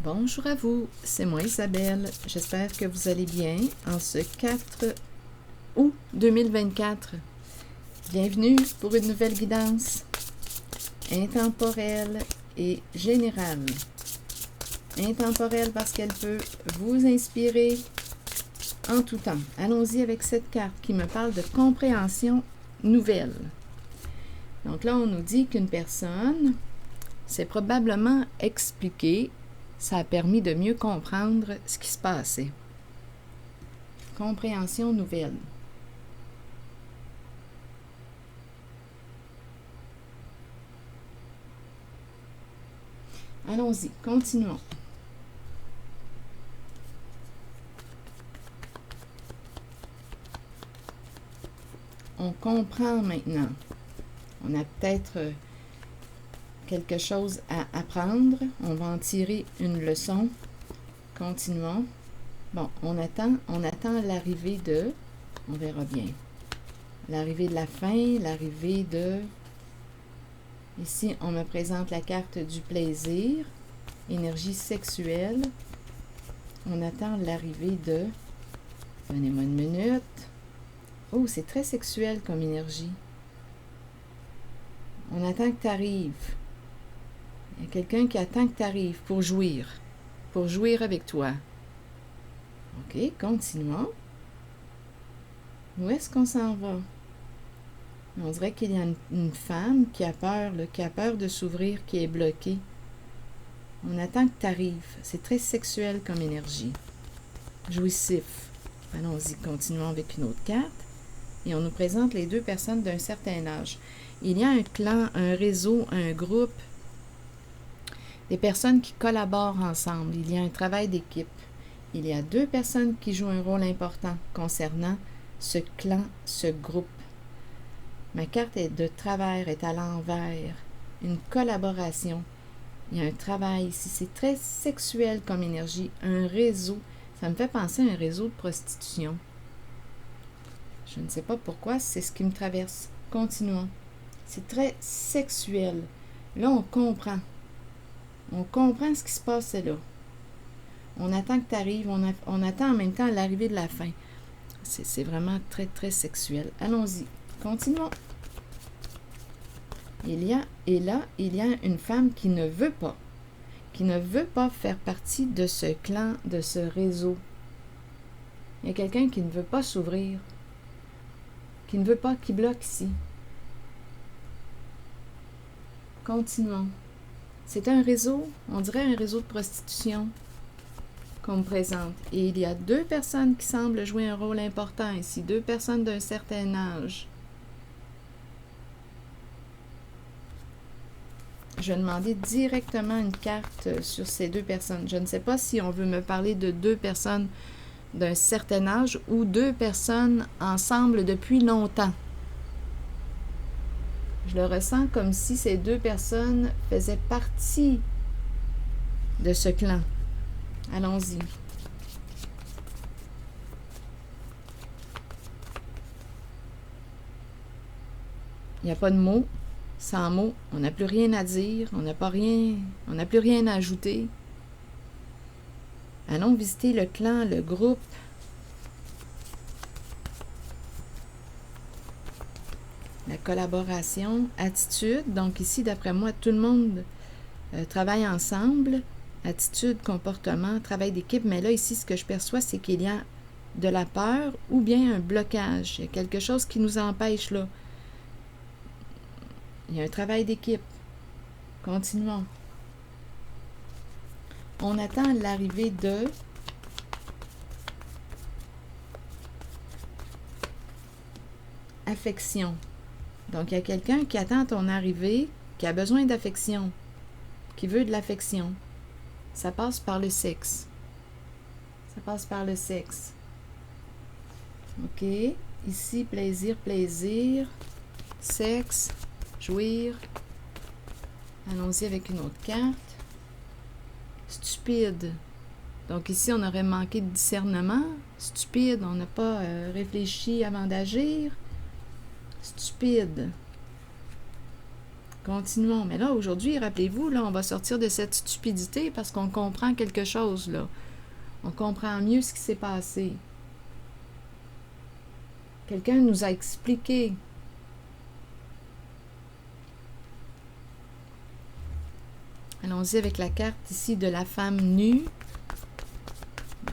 Bonjour à vous, c'est moi Isabelle. J'espère que vous allez bien en ce 4 août 2024. Bienvenue pour une nouvelle guidance intemporelle et générale. Intemporelle parce qu'elle peut vous inspirer en tout temps. Allons-y avec cette carte qui me parle de compréhension nouvelle. Donc là, on nous dit qu'une personne s'est probablement expliquée. Ça a permis de mieux comprendre ce qui se passait. Compréhension nouvelle. Allons-y, continuons. On comprend maintenant. On a peut-être quelque chose à apprendre. On va en tirer une leçon. Continuons. Bon, on attend l'arrivée de... On verra bien. L'arrivée de la fin, l'arrivée de... Ici, on me présente la carte du plaisir, énergie sexuelle. On attend l'arrivée de... Donnez-moi une minute. Oh, c'est très sexuel comme énergie. On attend que tu arrives. Il y a quelqu'un qui attend que tu arrives pour jouir avec toi. OK, continuons. Où est-ce qu'on s'en va? On dirait qu'il y a une femme qui a peur de s'ouvrir, qui est bloquée. On attend que tu arrives. C'est très sexuel comme énergie. Jouissif. Allons-y, continuons avec une autre carte. Et on nous présente les deux personnes d'un certain âge. Il y a un clan, un réseau, un groupe, des personnes qui collaborent ensemble. Il y a un travail d'équipe. Il y a deux personnes qui jouent un rôle important concernant ce clan, ce groupe. Ma carte de travers est à l'envers. Une collaboration. Il y a un travail ici. C'est très sexuel comme énergie. Un réseau. Ça me fait penser à un réseau de prostitution. Je ne sais pas pourquoi, c'est ce qui me traverse. Continuons. C'est très sexuel. Là, on comprend. On comprend ce qui se passe là. On attend que tu arrives. On attend en même temps l'arrivée de la fin. C'est vraiment très, très sexuel. Allons-y. Continuons. Il y a une femme qui ne veut pas faire partie de ce clan, de ce réseau. Il y a quelqu'un qui ne veut pas s'ouvrir, qui bloque ici. Continuons. C'est un réseau, on dirait un réseau de prostitution qu'on me présente. Et il y a deux personnes qui semblent jouer un rôle important ici, deux personnes d'un certain âge. Je vais demander directement une carte sur ces deux personnes. Je ne sais pas si on veut me parler de deux personnes d'un certain âge ou deux personnes ensemble depuis longtemps. Je le ressens comme si ces deux personnes faisaient partie de ce clan. Allons-y. Il n'y a pas de mots. Sans mots, on n'a plus rien à dire, on n'a plus rien à ajouter. Allons visiter le clan, le groupe. La collaboration, attitude. Donc ici, d'après moi, tout le monde travaille ensemble. Attitude, comportement, travail d'équipe. Mais là, ici, ce que je perçois, c'est qu'il y a de la peur ou bien un blocage. Il y a quelque chose qui nous empêche là. Il y a un travail d'équipe. Continuons. On attend l'arrivée de... affection. Donc, il y a quelqu'un qui attend ton arrivée, qui a besoin d'affection, qui veut de l'affection. Ça passe par le sexe. Ça passe par le sexe. OK. Ici, plaisir, plaisir. Sexe. Jouir. Allons-y avec une autre carte. Stupide. Donc ici, on aurait manqué de discernement. Stupide, on n'a pas réfléchi avant d'agir. Stupide. Continuons. Mais là, aujourd'hui, rappelez-vous, là, on va sortir de cette stupidité parce qu'on comprend quelque chose, là. On comprend mieux ce qui s'est passé. Quelqu'un nous a expliqué. Allons-y avec la carte ici de la femme nue.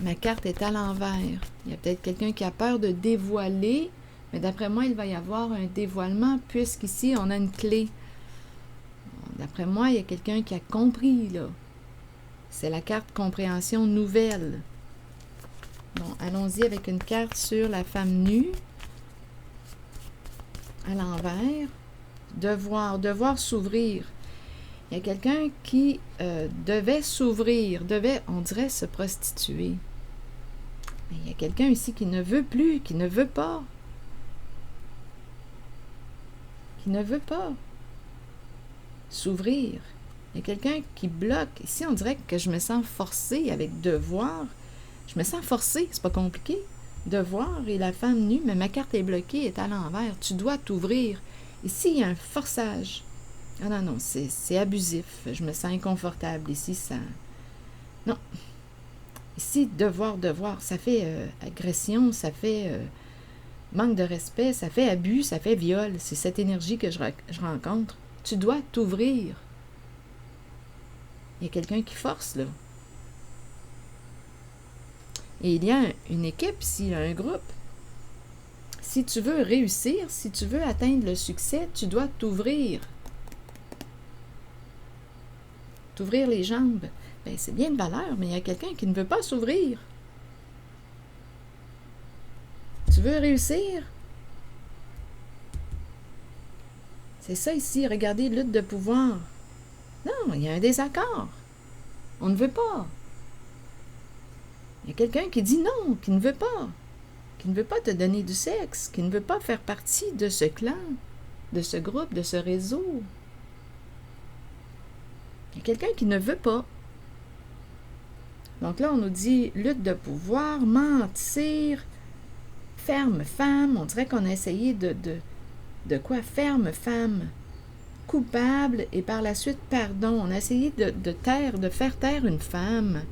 Ma carte est à l'envers. Il y a peut-être quelqu'un qui a peur de dévoiler, mais d'après moi, il va y avoir un dévoilement puisqu'ici, on a une clé. D'après moi, il y a quelqu'un qui a compris, là. C'est la carte compréhension nouvelle. Bon, allons-y avec une carte sur la femme nue. À l'envers. Devoir s'ouvrir. Il y a quelqu'un qui devait s'ouvrir, on dirait, se prostituer. Mais il y a quelqu'un ici qui ne veut plus, qui ne veut pas. Qui ne veut pas s'ouvrir. Il y a quelqu'un qui bloque. Ici, on dirait que je me sens forcée avec devoir. Je me sens forcée, c'est pas compliqué. Devoir et la femme nue, mais ma carte est bloquée, est à l'envers. Tu dois t'ouvrir. Ici, il y a un forçage. Ah non, non, c'est abusif. Je me sens inconfortable. Ici, ça... Non. Ici, devoir, ça fait agression, ça fait manque de respect, ça fait abus, ça fait viol. C'est cette énergie que je rencontre. Tu dois t'ouvrir. Il y a quelqu'un qui force, là. Et il y a une équipe ici, un groupe. Si tu veux réussir, si tu veux atteindre le succès, tu dois t'ouvrir. T'ouvrir les jambes. Bien, c'est bien de valeur, mais il y a quelqu'un qui ne veut pas s'ouvrir. Tu veux réussir? C'est ça ici, regardez, lutte de pouvoir. Non, il y a un désaccord. On ne veut pas. Il y a quelqu'un qui dit non, qui ne veut pas. Qui ne veut pas te donner du sexe, qui ne veut pas faire partie de ce clan, de ce groupe, de ce réseau. Il y a quelqu'un qui ne veut pas. Donc là, on nous dit lutte de pouvoir, mentir, ferme femme. On dirait qu'on a essayé de quoi? Ferme femme. Coupable et par la suite pardon. On a essayé de faire taire une femme.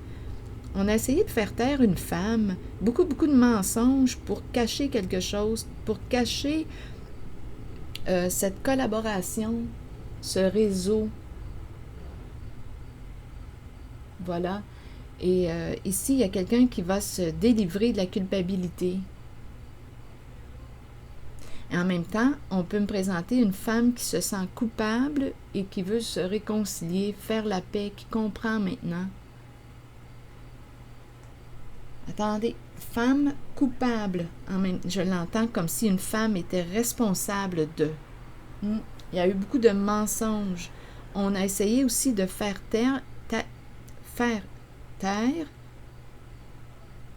On a essayé de faire taire une femme. Beaucoup de mensonges pour cacher quelque chose, pour cacher cette collaboration, ce réseau. Voilà. Et ici, il y a quelqu'un qui va se délivrer de la culpabilité. Et en même temps, on peut me présenter une femme qui se sent coupable et qui veut se réconcilier, faire la paix, qui comprend maintenant. Attendez, femme coupable. Je l'entends comme si une femme était responsable de. Il y a eu beaucoup de mensonges. On a essayé aussi de faire taire.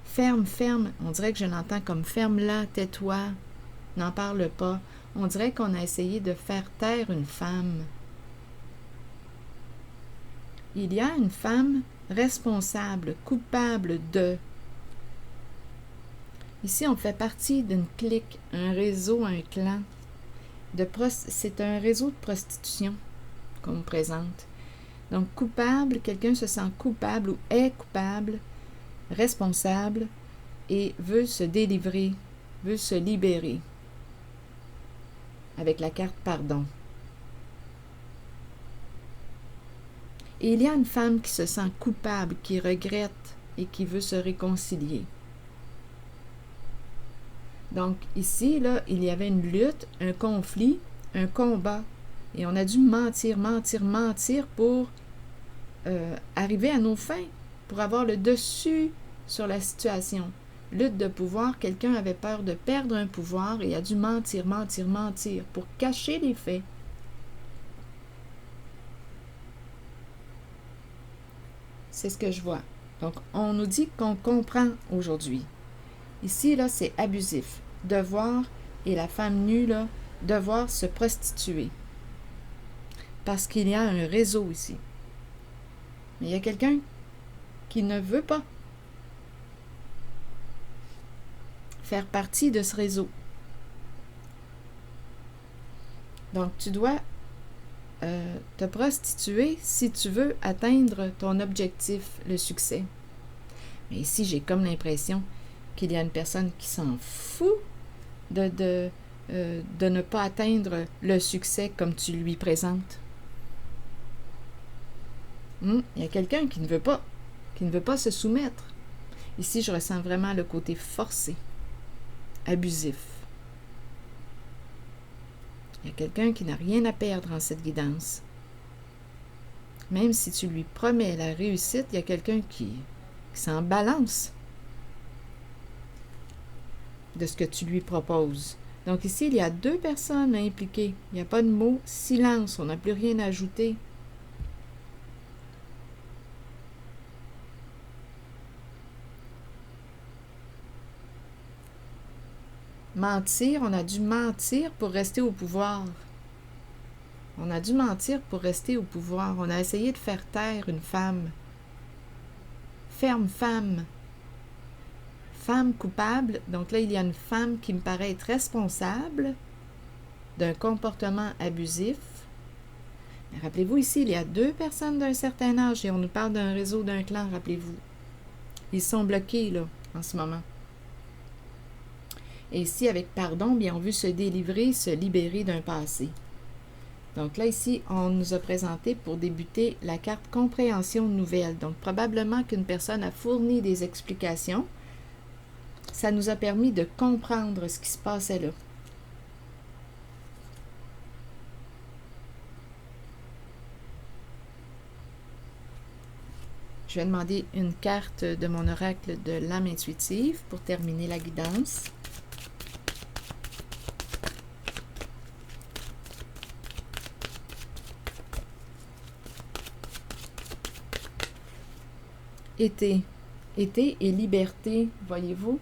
Ferme. On dirait que je l'entends comme ferme-la, tais-toi, n'en parle pas. On dirait qu'on a essayé de faire taire une femme. Il y a une femme responsable, coupable de. Ici, on fait partie d'une clique, un réseau, un clan. C'est un réseau de prostitution qu'on me présente. Donc, coupable, quelqu'un se sent coupable ou est coupable, responsable et veut se délivrer, veut se libérer avec la carte pardon. Et il y a une femme qui se sent coupable, qui regrette et qui veut se réconcilier. Donc ici, là, il y avait une lutte, un conflit, un combat. Et on a dû mentir pour arriver à nos fins, pour avoir le dessus sur la situation. Lutte de pouvoir, quelqu'un avait peur de perdre un pouvoir et a dû mentir pour cacher les faits. C'est ce que je vois. Donc, on nous dit qu'on comprend aujourd'hui. Ici, là, c'est abusif. Devoir, et la femme nue, là, devoir se prostituer. Parce qu'il y a un réseau ici. Mais il y a quelqu'un qui ne veut pas faire partie de ce réseau. Donc, tu dois te prostituer si tu veux atteindre ton objectif, le succès. Mais ici, j'ai comme l'impression qu'il y a une personne qui s'en fout de ne pas atteindre le succès comme tu lui présentes. Il y a quelqu'un qui ne veut pas se soumettre. Ici, je ressens vraiment le côté forcé, abusif. Il y a quelqu'un qui n'a rien à perdre en cette guidance. Même si tu lui promets la réussite, il y a quelqu'un qui s'en balance de ce que tu lui proposes. Donc ici, il y a 2 personnes impliquées. Il n'y a pas de mot silence, on n'a plus rien à ajouter. Mentir, on a dû mentir pour rester au pouvoir. On a dû mentir pour rester au pouvoir. On a essayé de faire taire une femme. Ferme femme. Femme coupable. Donc là, il y a une femme qui me paraît être responsable d'un comportement abusif. Mais rappelez-vous, ici, il y a 2 personnes d'un certain âge et on nous parle d'un réseau, d'un clan, rappelez-vous. Ils sont bloqués, là, en ce moment. Et ici, avec pardon, bien, on veut se délivrer, se libérer d'un passé. Donc là, ici, on nous a présenté pour débuter la carte compréhension nouvelle. Donc, probablement qu'une personne a fourni des explications. Ça nous a permis de comprendre ce qui se passait là. Je vais demander une carte de mon oracle de l'âme intuitive pour terminer la guidance. Été. Été et liberté, voyez-vous?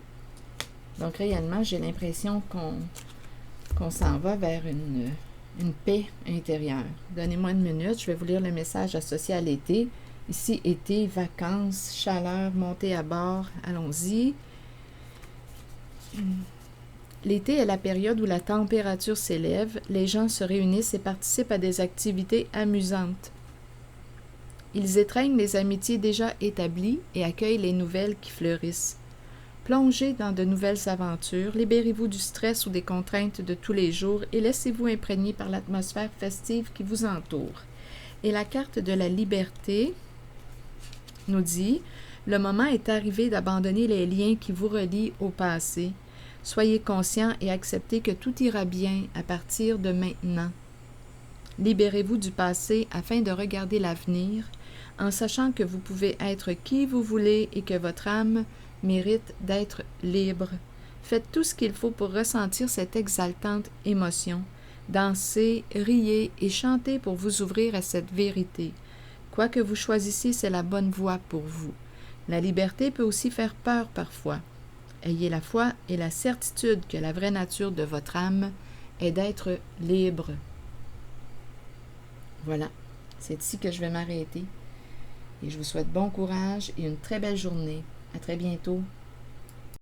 Donc, réellement, j'ai l'impression qu'on s'en va vers une paix intérieure. Donnez-moi une minute, je vais vous lire le message associé à l'été. Ici, été, vacances, chaleur, montée à bord. Allons-y. L'été est la période où la température s'élève, les gens se réunissent et participent à des activités amusantes. Ils étreignent les amitiés déjà établies et accueillent les nouvelles qui fleurissent. Plongez dans de nouvelles aventures, libérez-vous du stress ou des contraintes de tous les jours et laissez-vous imprégner par l'atmosphère festive qui vous entoure. Et la carte de la liberté nous dit « Le moment est arrivé d'abandonner les liens qui vous relient au passé. Soyez conscient et acceptez que tout ira bien à partir de maintenant. Libérez-vous du passé afin de regarder l'avenir, en sachant que vous pouvez être qui vous voulez et que votre âme mérite d'être libre. Faites tout ce qu'il faut pour ressentir cette exaltante émotion. Dansez, riez et chantez pour vous ouvrir à cette vérité. Quoi que vous choisissiez, c'est la bonne voie pour vous. La liberté peut aussi faire peur parfois. Ayez la foi et la certitude que la vraie nature de votre âme est d'être libre. » Voilà, c'est ici que je vais m'arrêter. Et je vous souhaite bon courage et une très belle journée. À très bientôt.